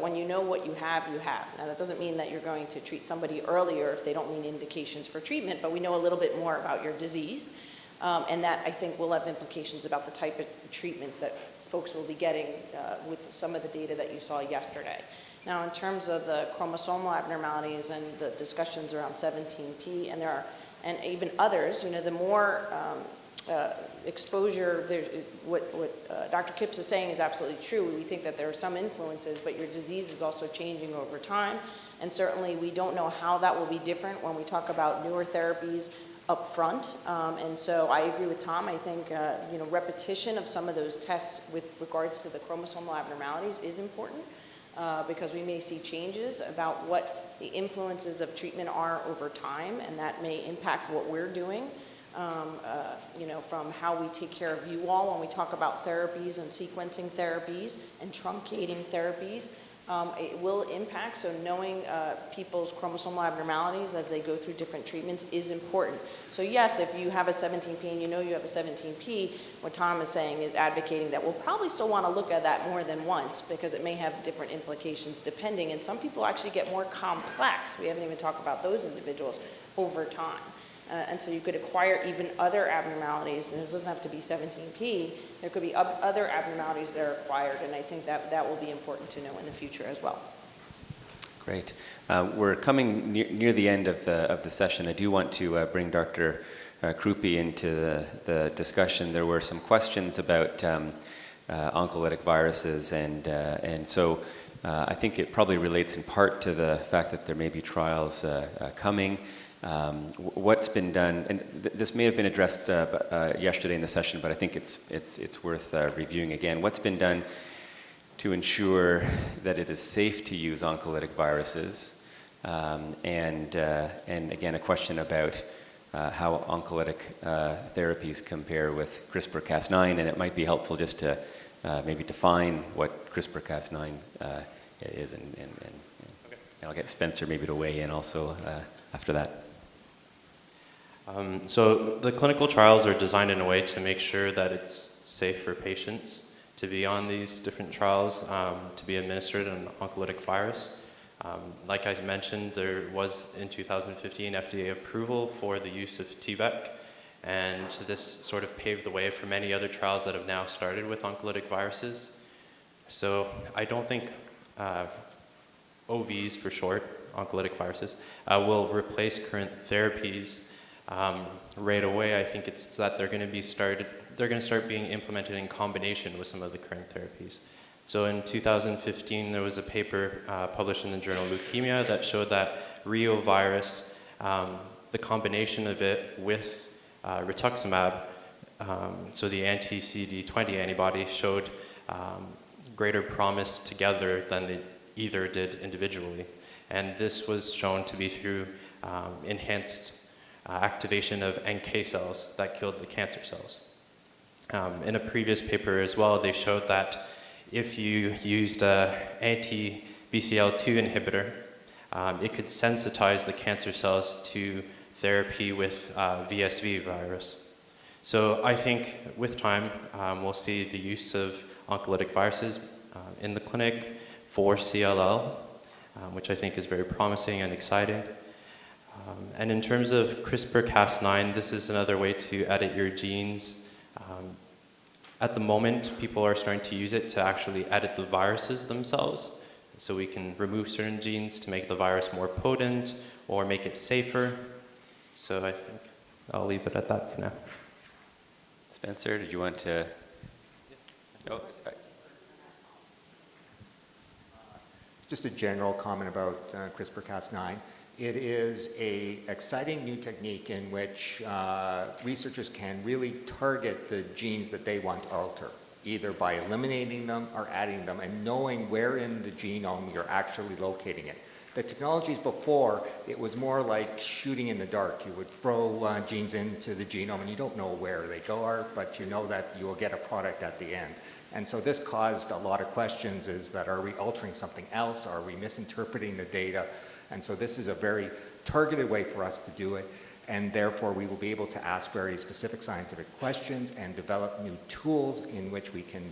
When you know what you have, you have. Now that doesn't mean that you're going to treat somebody earlier if they don't meet indications for treatment, but we know a little bit more about your disease. And that, I think, will have implications about the type of treatments that folks will be getting with some of the data that you saw yesterday. Now, in terms of the chromosomal abnormalities and the discussions around 17p, and even others, the more exposure, what Dr. Kipps is saying is absolutely true. We think that there are some influences, but your disease is also changing over time. And certainly we don't know how that will be different when we talk about newer therapies up front. And so I agree with Tom. I think repetition of some of those tests with regards to the chromosomal abnormalities is important. because we may see changes about what the influences of treatment are over time, and that may impact what we're doing. From how we take care of you all when we talk about therapies and sequencing therapies and truncating therapies. It will impact, so knowing people's chromosomal abnormalities as they go through different treatments is important. So yes, if you have a 17p and you know you have a 17p, what Tom is saying is advocating that we'll probably still want to look at that more than once because it may have different implications depending, and some people actually get more complex. We haven't even talked about those individuals over time. And so you could acquire even other abnormalities, and it doesn't have to be 17p. There could be other abnormalities that are acquired, and I think that will be important to know in the future as well. Great. We're coming near the end of the session. I do want to bring Dr. Krupe into the discussion. There were some questions about oncolytic viruses, and so I think it probably relates in part to the fact that there may be trials coming. What's been done, and this may have been addressed yesterday in the session, but I think it's worth reviewing again. What's been done to ensure that it is safe to use oncolytic viruses, and again a question about how oncolytic therapies compare with CRISPR-Cas9, and it might be helpful just to maybe define what CRISPR-Cas9 is, and I'll get Spencer maybe to weigh in also after that. So the clinical trials are designed in a way to make sure that it's safe for patients to be on these different trials, to be administered an oncolytic virus. Like I mentioned, there was in 2015 FDA approval for the use of TVEC, and this sort of paved the way for many other trials that have now started with oncolytic viruses. So I don't think OVs for short, oncolytic viruses, will replace current therapies right away. I think it's that they're going to start being implemented in combination with some of the current therapies. So in 2015, there was a paper published in the journal Leukemia that showed that reovirus, the combination of it with rituximab, so the anti-CD20 antibody, showed greater promise together than they either did individually. And this was shown to be through enhanced activation of NK cells that killed the cancer cells. In a previous paper as well, they showed that if you used an anti-BCL2 inhibitor, it could sensitize the cancer cells to therapy with VSV virus. So I think with time, we'll see the use of oncolytic viruses in the clinic for CLL, which I think is very promising and exciting. And in terms of CRISPR-Cas9, this is another way to edit your genes. At the moment, people are starting to use it to actually edit the viruses themselves. So we can remove certain genes to make the virus more potent or make it safer. So I think I'll leave it at that for now. Spencer, did you want to? Oh, sorry. Just a general comment about CRISPR-Cas9. It is an exciting new technique in which researchers can really target the genes that they want to alter, either by eliminating them or adding them, and knowing where in the genome you're actually locating it. The technologies before, it was more like shooting in the dark. You would throw genes into the genome and you don't know where they go, but you know that you will get a product at the end. And so this caused a lot of questions, is that are we altering something else? Are we misinterpreting the data? And so this is a very targeted way for us to do it, and therefore we will be able to ask very specific scientific questions and develop new tools in which we can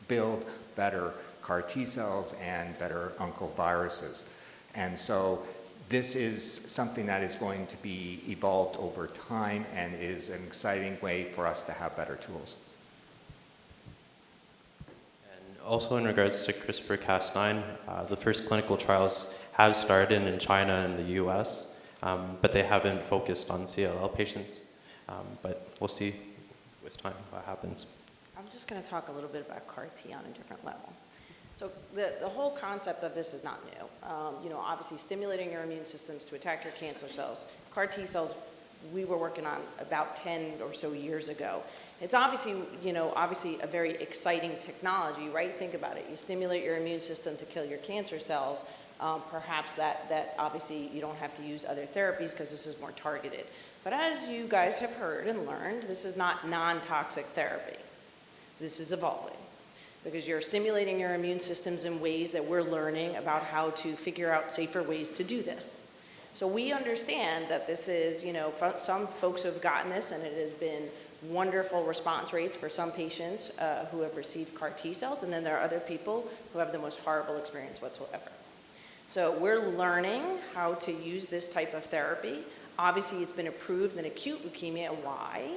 build better CAR T cells and better oncoviruses. And so this is something that is going to be evolved over time and is an exciting way for us to have better tools. And also in regards to CRISPR-Cas9, the first clinical trials have started in China and the US, but they haven't focused on CLL patients. But we'll see with time what happens. I'm just going to talk a little bit about CAR T on a different level. So the whole concept of this is not new. Obviously stimulating your immune systems to attack your cancer cells. CAR T cells we were working on about 10 or so years ago. It's obviously, obviously a very exciting technology, right? Think about it. You stimulate your immune system to kill your cancer cells. Perhaps that obviously you don't have to use other therapies because this is more targeted. But as you guys have heard and learned, this is not non-toxic therapy. This is evolving because you're stimulating your immune systems in ways that we're learning about how to figure out safer ways to do this. So we understand that this is, some folks have gotten this and it has been wonderful response rates for some patients who have received CAR T cells, and then there are other people who have the most horrible experience whatsoever. So we're learning how to use this type of therapy. Obviously, it's been approved in acute leukemia. Why?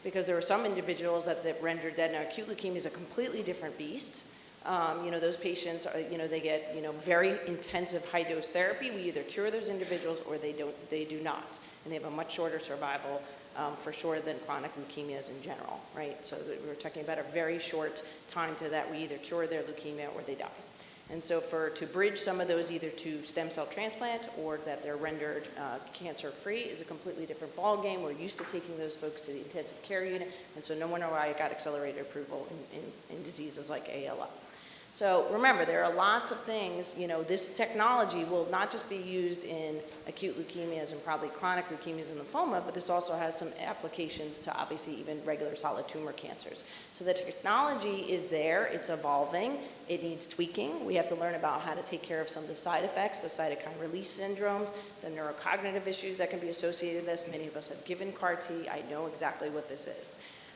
Because there were some individuals that rendered dead. Now, acute leukemia is a completely different beast. Those patients, they get, very intensive high-dose therapy. We either cure those individuals or they do not. And they have a much shorter survival, for sure, than chronic leukemias in general, right? So we're talking about a very short time to that we either cure their leukemia or they die. And so to bridge some of those either to stem cell transplant or that they're rendered cancer-free is a completely different ballgame. We're used to taking those folks to the intensive care unit, and so no wonder why I got accelerated approval in diseases like ALL. So remember, there are lots of things, this technology will not just be used in acute leukemias and probably chronic leukemias and lymphoma, but this also has some applications to obviously even regular solid tumor cancers. So the technology is there, it's evolving, it needs tweaking. We have to learn about how to take care of some of the side effects, the cytokine release syndromes, the neurocognitive issues that can be associated with this. Many of us have given CAR T, I know exactly what this is.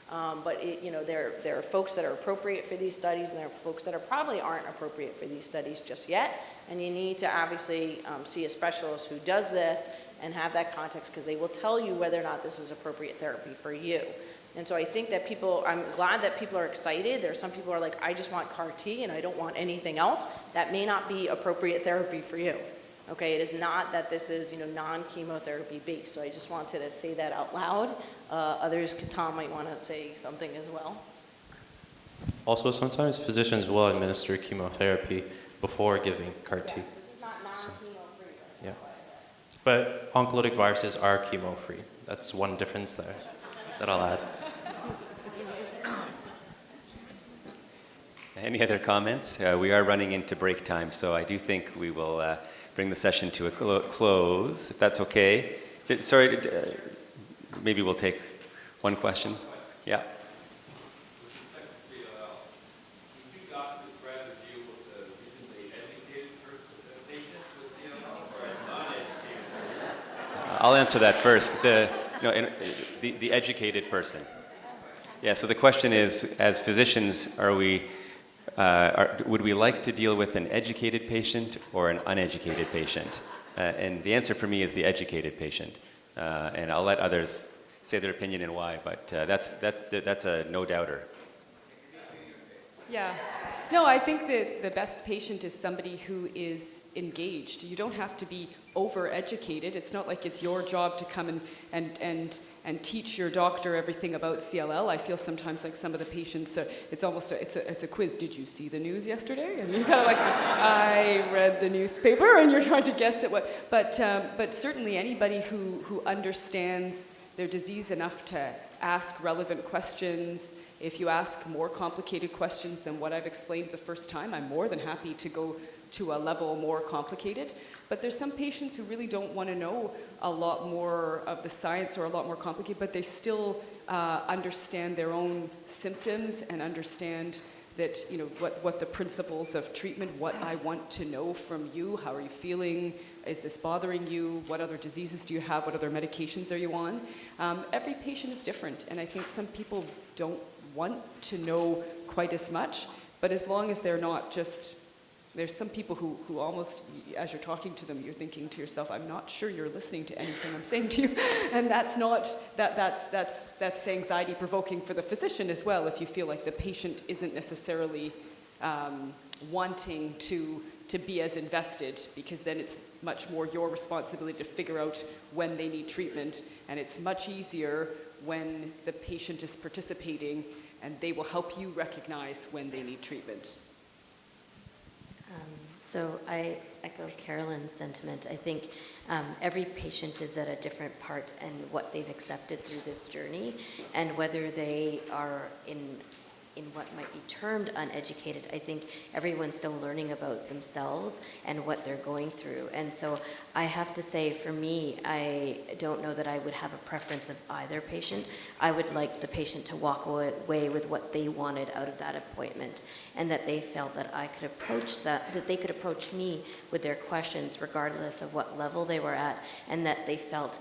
But there are folks that are appropriate for these studies, and there are folks that probably aren't appropriate for these studies just yet. And you need to obviously see a specialist who does this and have that context, because they will tell you whether or not this is appropriate therapy for you. And so I think that I'm glad that people are excited. There are some people who are like, I just want CAR T and I don't want anything else. That may not be appropriate therapy for you. Okay, it is not that this is, non-chemotherapy based. So I just wanted to say that out loud. Others, Tom might want to say something as well. Also, sometimes physicians will administer chemotherapy before giving CAR T. Yes, this is not non-chemo-free. Yeah. But oncolytic viruses are chemo-free. That's one difference there that I'll add. Any other comments? We are running into break time, so I do think we will bring the session to a close, if that's okay. Sorry, maybe we'll take one question. Yeah. I'll answer that first. The educated person. Yeah. So the question is, as physicians, would we like to deal with an educated patient or an uneducated patient? And the answer for me is the educated patient. And I'll let others say their opinion and why, but that's a no-doubter. Yeah. No, I think that the best patient is somebody who is engaged. You don't have to be over-educated. It's not like it's your job to come and teach your doctor everything about CLL. I feel sometimes like some of the patients, it's almost it's a quiz. Did you see the news yesterday? And you're kind of like, I read the newspaper, and you're trying to guess at what. But certainly anybody who understands their disease enough to ask relevant questions. If you ask more complicated questions than what I've explained the first time, I'm more than happy to go to a level more complicated. But there's some patients who really don't want to know a lot more of the science or a lot more complicated, but they still understand their own symptoms and understand that, what the principles of treatment, what I want to know from you, how are you feeling, is this bothering you, what other diseases do you have, what other medications are you on? Every patient is different, and I think some people don't want to know quite as much, but as long as they're not just, there's some people who almost, as you're talking to them, you're thinking to yourself, I'm not sure you're listening to anything I'm saying to you, and that's anxiety provoking for the physician as well, if you feel like the patient isn't necessarily wanting to be as invested, because then it's much more your responsibility to figure out when they need treatment, and it's much easier when the patient is participating and they will help you recognize when they need treatment. So I echo Carolyn's sentiment. I think every patient is at a different part in what they've accepted through this journey, and whether they are in what might be termed uneducated. I think everyone's still learning about themselves and what they're going through. And so I have to say, for me, I don't know that I would have a preference of either patient. I would like the patient to walk away with what they wanted out of that appointment, and that they felt that I could approach that they could approach me with their questions regardless of what level they were at, and that they felt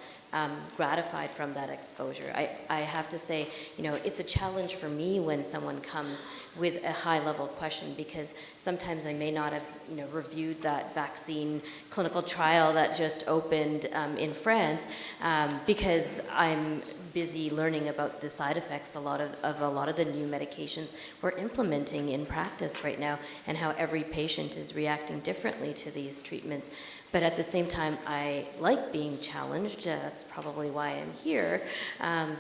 gratified from that exposure. I have to say, it's a challenge for me when someone comes with a high-level question, because sometimes I may not have, reviewed that vaccine clinical trial that just opened in France, because I'm busy learning about the side effects of a lot of the new medications we're implementing in practice right now, and how every patient is reacting differently to these treatments. But at the same time, I like being challenged. That's probably why I'm here,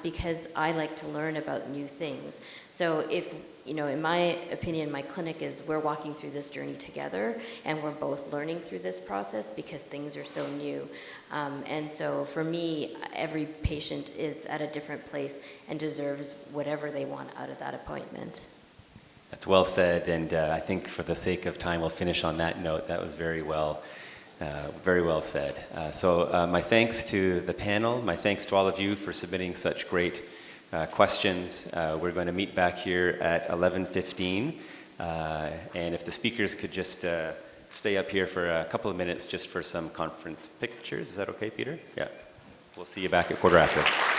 because I like to learn about new things. So if, in my opinion, my clinic is we're walking through this journey together, and we're both learning through this process because things are so new. And so for me, every patient is at a different place and deserves whatever they want out of that appointment. That's well said, and I think for the sake of time, we'll finish on that note. That was very well said. So my thanks to the panel. My thanks to all of you for submitting such great questions. We're going to meet back here at 11:15. And if the speakers could just stay up here for a couple of minutes just for some conference pictures. Is that okay, Peter? Yeah. We'll see you back at 15:15.